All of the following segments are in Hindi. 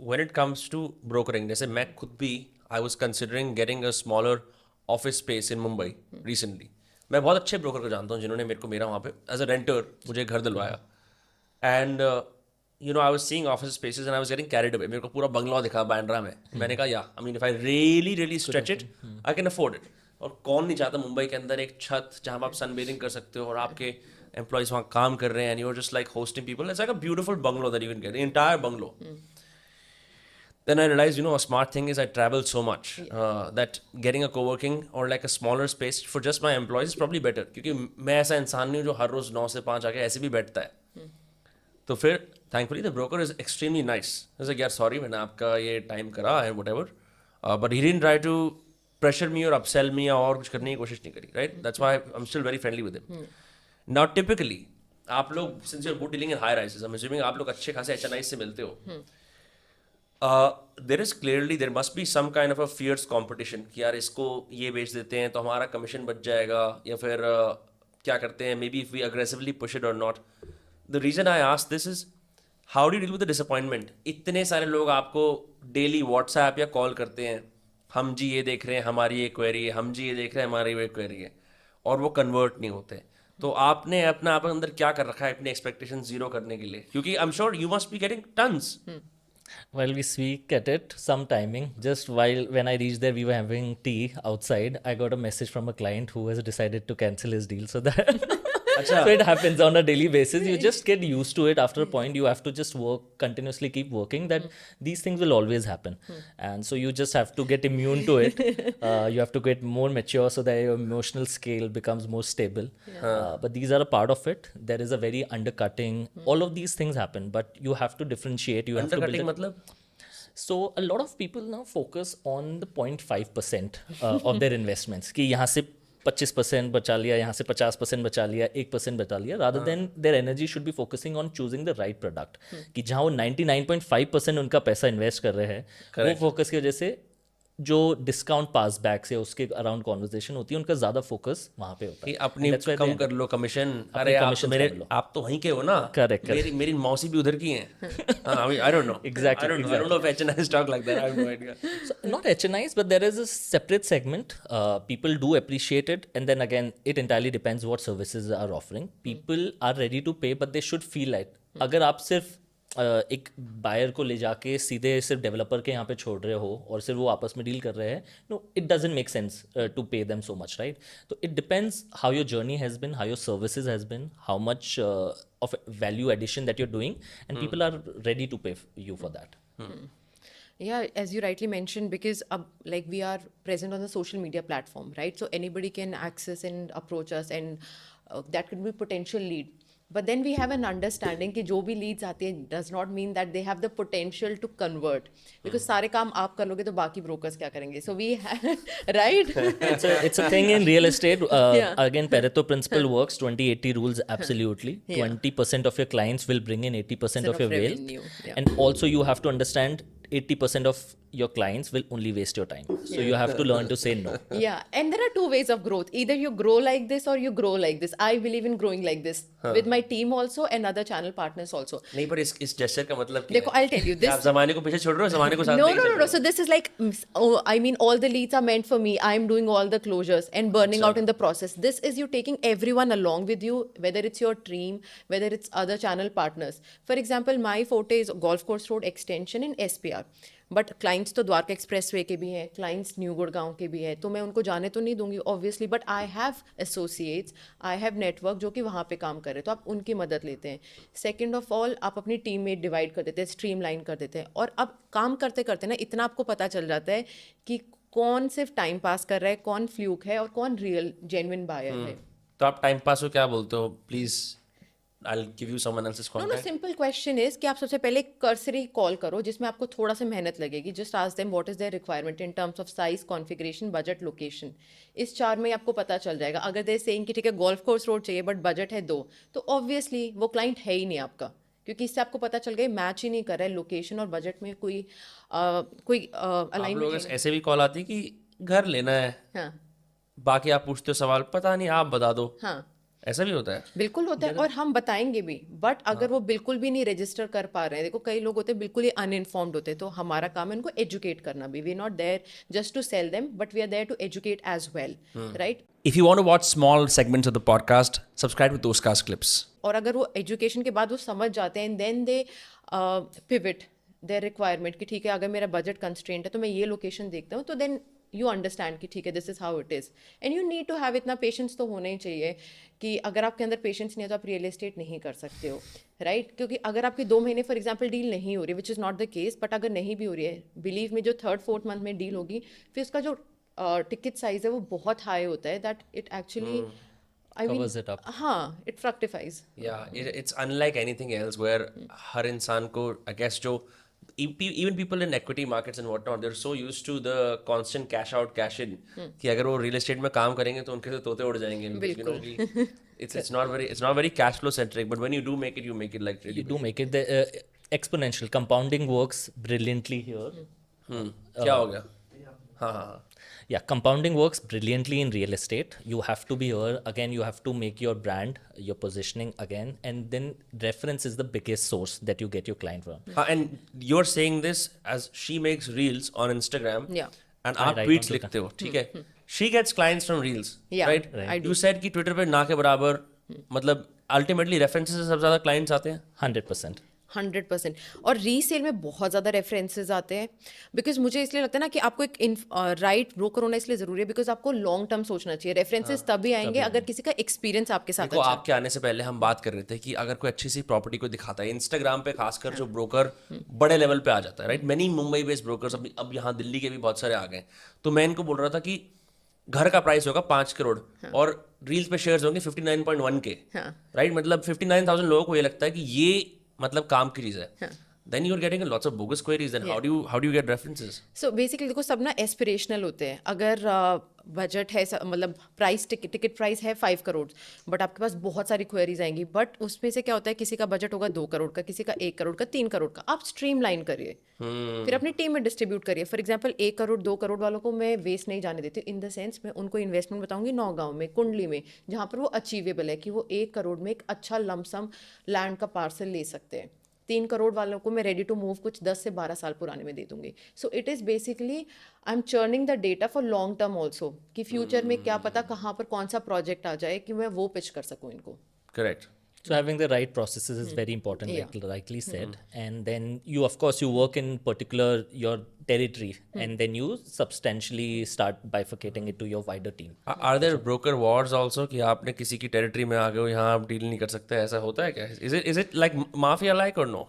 when it comes to brokering, जैसे मैं खुद भी I was considering getting a smaller office space in Mumbai recently. मैं बहुत अच्छे ब्रोकर को जानता हूँ जिन्होंने मेरा वहाँ पे एज अ रेंटर मुझे घर दिलवाया. And you know I was seeing office spaces and I was getting carried away. मेरे को पूरा बंगला दिखा बांद्रा में. मैंने कहा या I mean if I really really stretch it I can afford it. और कौन नहीं चाहता मुंबई के अंदर एक छत जहाँ पर आप सनबेदिंग कर सकते हो और आपके एम्प्लॉयज वहाँ काम कर रहे हैं and you are just like hosting people. It's like a beautiful bungalow that you can get, entire bungalow. Then I realized, you know, a smart thing is I travel so much that getting a co-working or like a smaller space for just my employees is probably better. क्योंकि मैं ऐसा इंसान नहीं हूँ जो हर रोज 9 से 5 आके ऐसे भी बैठता है. तो फिर thankfully the broker is extremely nice. He's like, यार sorry मैंने आपका ये time करा है whatever, but he didn't try to pressure me or upsell me या और कुछ करने की कोशिश नहीं करी. Right? That's why I'm still very friendly with him. Now typically आप लोग since you're good dealing in high rises, I'm assuming आप लोग अच्छे खासे HNI से मिलते हो. there must be some kind of a fierce competition कि यार इसको ये बेच देते हैं तो हमारा कमीशन बच जाएगा या फिर क्या करते हैं, maybe if we aggressively push it or not. The reason I ask this is how do you deal with the disappointment? इतने सारे लोग आपको डेली व्हाट्सएप या कॉल करते हैं, हम जी ये देख रहे हैं हमारी ये क्वेरी है, हम जी ये देख रहे हैं हमारी ये क्वेरी है, और वो कन्वर्ट नहीं होते. तो आपने अपना आप अंदर क्या कर रखा है अपनी एक्सपेक्टेशन जीरो करने के लिए? क्योंकि I am sure you must be getting tons. While we speak at it, some timing. Just while when I reached there, we were having tea outside. I got a message from a client who has decided to cancel his deal. So that so it happens on a daily basis. You just get used to it. After a point, you have to just work continuously, keep working. That these things will always happen, and so you just have to get immune to it. You have to get more mature so that your emotional scale becomes more stable. But these are a part of it. There is a very undercutting. All of these things happen, but you have to differentiate. You have to build undercutting a मतलब So a lot of people now focus on the 0.5% of their investments कि यहाँ से 25% बचा लिया, यहाँ से 50% बचा लिया, 1% बचा लिया, rather than their energy should be focusing on choosing the right product. कि जहाँ वो 99.5% उनका पैसा इन्वेस्ट कर रहे हैं, वो फोकस की वजह से जो डिस्काउंट पास बैक से उसके अराउंड कॉन्वर्जेशन होती है, उनका ज़्यादा फोकस वहाँ पे होता कि है. अपनी And that's why come they- कर लो कमीशन. अरे आप तो commissions मेरे कम लो. आप तो वहीं के हो ना. Correct, correct. मेरी मेरी मौसी भी उधर की हैं. I don't know. Exactly, I don't know if HNI talk like that. I have no idea. So not HNIs, but there is a separate segment. People do appreciate it, and then again, it entirely depends what services are offering. People are ready to pay, but they should feel like अगर आप सिर्फ एक बायर को ले जाके सीधे सिर्फ डेवलपर के यहाँ पे छोड़ रहे हो और सिर्फ वो आपस में डील कर रहे हैं, no it doesn't make sense to pay them so much, right? तो it depends how your journey has been, how your services has been, how much of value addition that you're doing, and people are ready to pay you for that. Yeah, as you rightly mentioned, because like we are present on the social media platform, right? So anybody can access and approach us, and that could be potential lead. But then we have an understanding कि जो भी leads आती हैं does not mean that they have the potential to convert, because सारे काम आप कर लोगे तो बाकी brokers क्या करेंगे? So we have, right? It's a thing in real estate. Yeah. Again, Pareto principle works. 20-80 rules absolutely. Yeah. 20% of your clients will bring in 80% of your wealth, revenue. Yeah. and also you have to understand 80% of your clients will only waste your time. So you have to learn to say no. Yeah, and there are two ways of growth. Either you grow like this or you grow like this. I believe in growing like this with my team also and other channel partners also. नहीं, पर इस जेस्चर का मतलब क्या देखो, है? I'll tell you कि this. आप जमाने को पीछे छोड़ रहे हो, जमाने को साथ No, लेके no, चल no, रहे no. So this is like, I mean, all the leads are meant for me. I'm doing all the closures and burning out in the process. This is you taking everyone along with you, whether it's your team, whether it's other channel partners. For example, my forte is Golf Course Road extension in SPR. But clients तो द्वारका एक्सप्रेस वे के भी हैं, क्लाइंट्स न्यू गुड़गांव के भी हैं, तो मैं उनको जाने तो नहीं दूंगी obviously, but I have associates, I have network जो कि वहाँ पे काम कर रहे हैं, तो आप उनकी मदद लेते हैं. सेकंड ऑफ ऑल, आप अपनी टीम में डिवाइड कर देते हैं, स्ट्रीम लाइन कर देते हैं, और अब काम करते करते ना इतना आपको पता चल जाता है कि कौन सिर्फ टाइम पास कर रहा है, कौन फ्लूक है और कौन रियल जेन्युइन बायर है. तो आप टाइम पास को क्या बोलते हो? Please I'll give you someone else's no contact. Simple question is कि आप सबसे पहले कर्सरी कॉल करो जिसमें आपको थोड़ा सा मेहनत लगेगी. Just ask them what is their requirement in terms of size, configuration, budget, location. इस 4 में आपको पता चल जाएगा. अगर दे सेइंग कि ठीक है गोल्फ कोर्स रोड चाहिए बट बजट है 2, तो ऑब्वियसली वो क्लाइंट है ही नहीं आपका, क्योंकि इससे आपको पता चल गया मैच ही नहीं कर रहा है लोकेशन और बजट में कोई आप लोगों अलाइनमेंट. को ऐसे भी कॉल आती है कि घर लेना है, हाँ बाकी आप पूछते हो सवाल, पता नहीं आप बता दो. हाँ. ऐसा भी होता है? बिल्कुल होता है, और हम बताएंगे भी, बट अगर वो बिल्कुल भी नहीं रजिस्टर कर पा रहे हैं, देखो कई लोग होते हैं बिल्कुल ही अनइन्फॉर्म्ड होते हैं, तो हमारा काम है उनको एजुकेट करना भी. We not there just to sell them, but we are there to educate as well, right. If you want to watch small segments of the podcast, subscribe to those cast clips. और अगर वो एजुकेशन के बाद वो समझ जाते हैं, then they pivot their requirement कि ठीक है अगर मेरा बजट कंस्ट्रेंट है तो मैं ये लोकेशन देखता हूँ, तो देन यू अंडरस्टैंड कि ठीक है this is how it is. And you need to have इतना पेशेंस तो होना ही चाहिए कि अगर आपके अंदर पेशेंस नहीं है तो आप रियल एस्टेट नहीं कर सकते हो, राइट. क्योंकि अगर आपकी 2 महीने फॉर एग्जाम्पल डील नहीं हो रही, which is not the case, but अगर नहीं भी हो रही है, बिलीव में जो 3rd-4th मंथ में डील होगी, फिर उसका जो टिकट साइज है वो बहुत हाई होता है, that it actually Covers it up. हाँ, it fructifies. Yeah, it's unlike anything else where हर इंसान को I guess जो even people in equity markets and whatnot, they're so used to the constant cash out cash in कि अगर वो real estate में काम करेंगे तो उनके से तोते उड़ जाएंगे. You know, कि it's not very cash flow centric, but when you do make it like really You do make it. The exponential compounding works brilliantly here. क्या हो गया? हाँ. Yeah, compounding works brilliantly in real estate. You have to be here again. You have to make your brand, your positioning again, and then reference is the biggest source that you get your client from. And you're saying this as she makes reels on Instagram. Yeah. And I आप write tweets on लिखते हो, ठीक है? She gets clients from reels, Yeah, right? I do. You said कि Twitter पे ना के बराबर, मतलब ultimately references से सबसे ज़्यादा clients आते हैं. 100%. 100%. और रीसेल में बहुत ज़्यादा रेफरेंसेस आते हैं, बिकॉज मुझे इसलिए लगता है ना कि आपको एक राइट ब्रोकर होना इसलिए ज़रूरी है, बिकॉज आपको लॉन्ग टर्म सोचना चाहिए. रेफरेंसेस तभी आएंगे अगर किसी का एक्सपीरियंस आपके साथ देखो अच्छा आपके आने से पहले हम बात कर रहे थे कि अगर कोई अच्छी सी प्रॉपर्टी को दिखाता है इंस्टाग्राम पे, खासकर जो ब्रोकर बड़े लेवल पे आ जाता है, right. Many Mumbai based brokers अब यहाँ दिल्ली के भी बहुत सारे आ गए. तो मैं इनको बोल रहा था कि घर का प्राइस होगा 5 करोड़ और रील्स पे शेयर्स होंगे 59.1K, राइट. मतलब 59,000 लोगों को ये लगता है कि ये मतलब काम की चीज़ है. Then you're getting lots of bogus queries. Then how do you get references? So basically देखो सब ना एस्पिरेशनल होते हैं. अगर बजट है मतलब प्राइस टिकट प्राइस है 5 करोड़, बट आपके पास बहुत सारी क्वेरीज आएंगी, बट उसमें से क्या होता है किसी का बजट होगा 2 करोड़ का, किसी का 1 करोड़ का, 3 करोड़ का. आप स्ट्रीमलाइन करिए, फिर अपनी टीम में डिस्ट्रीब्यूट करिए. फॉर एग्जाम्पल 1 करोड़ 2 करोड़ वालों को मैं वेस्ट नहीं जाने देती. इन द सेंस मैं उनको इन्वेस्टमेंट बताऊंगी नौगांव में, कुंडली में, जहाँ पर वो अचीवेबल है कि वो 1 करोड़ में एक अच्छा लमसम लैंड का पार्सल ले सकते हैं. 3 करोड़ वालों को मैं रेडी टू मूव कुछ 10 से 12 साल पुराने में दे दूंगी. So it is basically I am churning the data for long term also, कि फ्यूचर में क्या पता कहाँ पर कौन सा प्रोजेक्ट आ जाए कि मैं वो पिच कर सकूँ इनको. Correct. So having the right processes is very important, like rightly said. And then you, of course, you work in particular your territory, and then you substantially start bifurcating it to your wider team. Are there broker wars also कि आपने किसी की टेरिटरी में आ गए हो, यहाँ आप डील नहीं कर सकते, ऐसा होता है क्या? Is it like mafia like or no?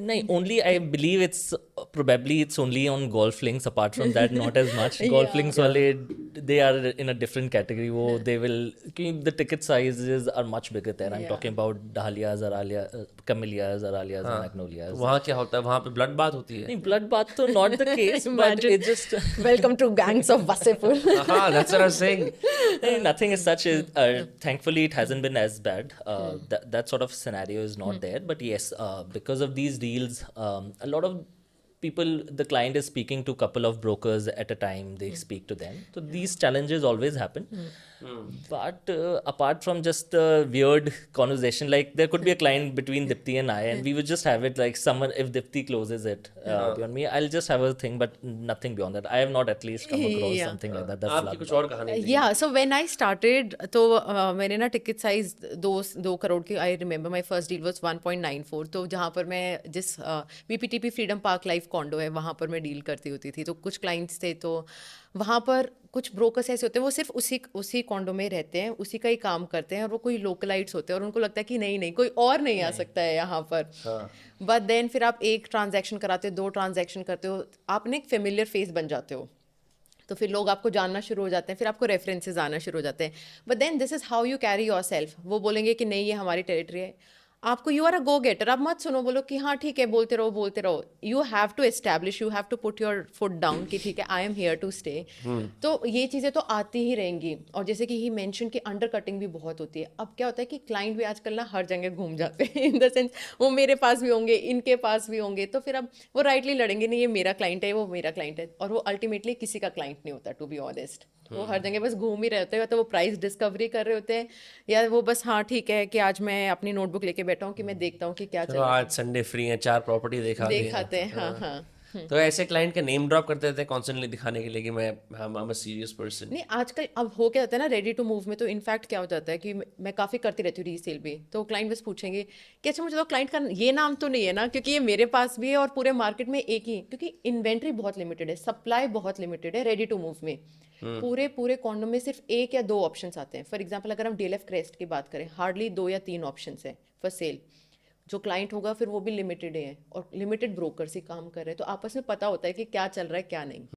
No, only I believe probably it's only on golf links. Apart from that, not as much. Golf links wale, they are in a different category. They will, the ticket sizes are much bigger there. I'm talking about dahlias, camellias, aralias, and magnolias. वहाँ क्या होता है? वहाँ पे blood bath होती है? नहीं, blood bath तो not the case, but it just Welcome to gangs of Wasipur. That's what I was saying. nothing as such. Thankfully, it hasn't been as bad. That sort of scenario is not there. But yes, because of these deals, a lot of people, the client is speaking to a couple of brokers at a time. They speak to them. So these challenges always happen. But apart from just a weird conversation, like there could be a client between Dipti and I, and we would just have it like someone, if Dipti closes it beyond me, I'll just have a thing, but nothing beyond that. I have not at least come across something like that. आपकी कुछ और कहानी थी? Yeah, so when I started, तो मैंने ना टिकट साइज 2 करोड़ की, I remember my first deal was 1.94. तो जहाँ पर मैं जिस VPTP freedom park life condor है वहाँ पर मैं डील करती होती थी, तो कुछ क्लाइंट्स थे, तो वहाँ पर कुछ ब्रोकर्स ऐसे होते हैं वो सिर्फ उसी कॉन्डो में रहते हैं, उसी का ही काम करते हैं, और वो कोई लोकलाइट्स होते हैं और उनको लगता है कि नहीं कोई और नहीं आ सकता है यहाँ पर. बट देन फिर आप 1 ट्रांजैक्शन कराते हो, 2 ट्रांजैक्शन करते हो, आपने एक फेमिलियर फेस बन जाते हो, तो फिर लोग आपको जानना शुरू हो जाते हैं, फिर आपको रेफरेंसेस आना शुरू हो जाते हैं. But then this is how you carry yourself. वो बोलेंगे कि नहीं ये हमारी टेरिटरी है, आपको यू आर अ गो गेटर, आप मत सुनो, बोलो कि हाँ ठीक है, बोलते रहो। You have to establish, you have to put your foot down कि ठीक है, I am here to stay. तो ये चीज़ें तो आती ही रहेंगी। और जैसे कि ही मेंशन कि अंडर कटिंग भी बहुत होती है। अब क्या होता है कि क्लाइंट भी आजकल ना हर जगह घूम जाते हैं, इन द सेंस वो मेरे पास भी होंगे, इनके पास भी होंगे, तो फिर अब वो राइटली लड़ेंगे, नहीं ये मेरा क्लाइंट है, वो मेरा क्लाइंट है, और वो अल्टीमेटली किसी का क्लाइंट नहीं होता, टू बी ऑनेस्ट। वो हर जगह बस घूम ही रहे होते हैं, तो वो प्राइस डिस्कवरी कर रहे होते हैं, या वो बस हाँ ठीक है कि आज मैं अपनी नोटबुक लेके बैठा हूँ कि मैं देखता हूँ कि क्या चल चलो रहा आज संडे फ्री है, 4 प्रॉपर्टी दिखा है, दी दिखाते हैं। हाँ हाँ। तो ऐसे क्लाइंट का नेम ड्रॉप करते रहते हैं कॉन्स्टेंटली दिखाने के लिए कि मैं I am a serious person. नहीं आजकल अब हो क्या जाता है ना, रेडी टू मूव में तो इनफैक्ट क्या हो जाता है कि मैं काफ़ी करती रहती हूँ रीसेल भी, तो क्लाइंट बस पूछेंगे कि अच्छा मुझे तो क्लाइंट का ये नाम तो नहीं है ना, क्योंकि ये मेरे पास भी है और पूरे मार्केट में एक ही, क्योंकि इन्वेंट्री बहुत लिमिटेड है, सप्लाई बहुत लिमिटेड है रेडी टू मूव में। पूरे पूरे कॉन्डोम में सिर्फ 1 या 2 ऑप्शंस आते हैं। फॉर एग्जांपल अगर हम डीएलएफ क्रेस्ट की बात करें, हार्डली 2 या 3 ऑप्शंस हैं फॉर सेल। जो क्लाइंट होगा फिर वो भी लिमिटेड है, और लिमिटेड ब्रोकर्स ही काम कर रहे हैं, तो आपस में पता होता है कि क्या चल रहा है क्या नहीं।